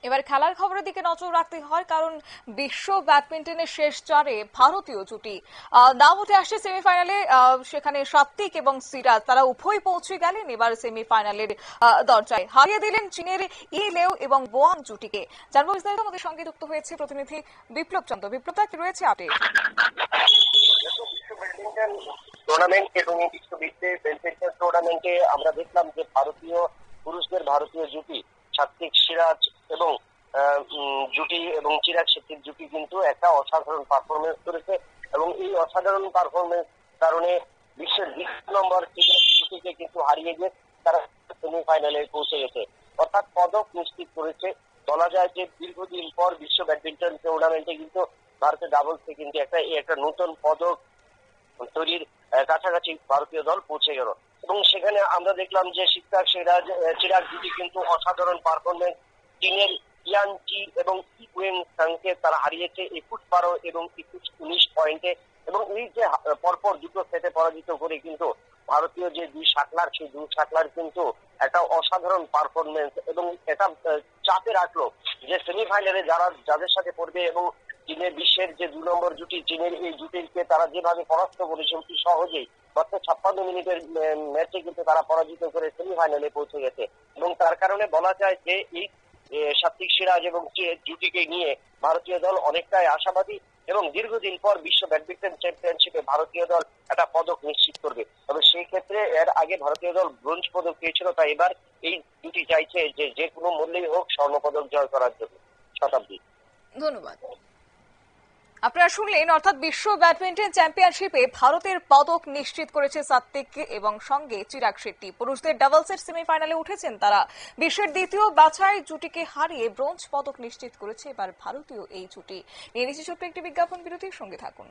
এবার খেলার খবরের দিকে নজর রাখতে হয়, কারণ বিশ্ব ব্যাডমিন্টনের শেষ চারে ভারতীয় জুটি নাম উঠে আসছে সেমিফাইনালে। সেখানে সাত্বিক এবং সিরাজ তারা উভয় পৌঁছে গেলেন এবার সেমিফাইনালের দরজায়। হারিয়ে দিলেন চীনের ই লেও এবং বোয়াং জুটিকে। জানবো বিস্তারিত, আমাদের সঙ্গে যুক্ত হয়েছে প্রতিনিধি বিপ্লব চন্দ্র। বিপ্লব, কি রয়েছে আপডেট? টুর্নামেন্ট এবং বিশ্ব ব্যাডমিন্টন টুর্নামেন্টে আমরা দেখলাম যে পুরুষদের ভারতীয় জুটি সাত্বিক সিরাজ এবং জুটি এবং চিরাগ শেট্টির জুটি কিন্তু একটা অসাধারণ পারফরমেন্স করেছে এবং এই অসাধারণ পারফরমেন্স কারণে বিশ্বের 20 নম্বর জুটিকে কিন্তু হারিয়ে গিয়ে তারা সেমিফাইনালে পৌঁছে গেছে, অর্থাৎ পদক নিশ্চিত করেছে। বলা যায় যে দীর্ঘদিন পর বিশ্ব ব্যাডমিন্টন টুর্নামেন্টে কিন্তু ভারতের ডাবলসে কিন্তু একটা নতুন পদক তৈরির কাছাকাছি ভারতীয় দল পৌঁছে গেল এবং সেখানে আমরা দেখলাম যে চিরাগ জুটি কিন্তু অসাধারণ পারফরমেন্স। চীনের ইয়ানচি এবং ইউয়েন সাংকে তারা হারিয়েছে 21-12 এবং 21-19 পয়েন্টে এবং এই যে পরপর দুটো সেটে পরাজিত করে কিন্তু ভারতীয় যে দুই শাটলার, সেই দুই শাটলার কিন্তু একটা অসাধারণ পারফরমেন্স এবং এটা চাপে রাখলো যে সেমিফাইনালে যাদের সাথে পড়বে এবং চীনের বিশ্বের যে 2 নম্বর জুটি, চীনের এই জুটিকে তারা যেভাবে পরাস্ত করেছে অতি সহজেই মাত্র 56 মিনিটের ম্যাচে কিন্তু তারা পরাজিত করে সেমিফাইনালে পৌঁছে গেছে এবং তার কারণে বলা যায় যে এই সাত্বিক সিরাজ এবং জুটিকে নিয়ে ভারতীয় দল অনেকটাই আশাবাদী এবং দীর্ঘদিন পর বিশ্ব ব্যাডমিন্টন চ্যাম্পিয়নশিপে ভারতীয় দল একটা পদক নিশ্চিত করবে। তবে সেই ক্ষেত্রে এর আগে ভারতীয় দল ব্রোঞ্জ পদক পেয়েছিল, তাই এবার এই জুটি চাইছে যে কোনো মূল্যেই হোক স্বর্ণ পদক জয় করার জন্য। শতাব্দী, ধন্যবাদ। আপনারা শুনলেন, অর্থাৎ বিশ্ব ব্যাডমিন্টন চ্যাম্পিয়নশিপে ভারতের পদক নিশ্চিত করেছে সাত্বিক এবং সঙ্গে চিরাগ শেট্টি। পুরুষদের ডাবলসের সেমিফাইনালে উঠেছেন তারা। বিশ্বের দ্বিতীয় বাছাই জুটিকে হারিয়ে ব্রোঞ্জ পদক নিশ্চিত করেছে এবার ভারতীয় এই জুটি। নিয়ে নিচ্ছে ছোট্ট একটি বিজ্ঞাপন বিরতির সঙ্গে থাকুন।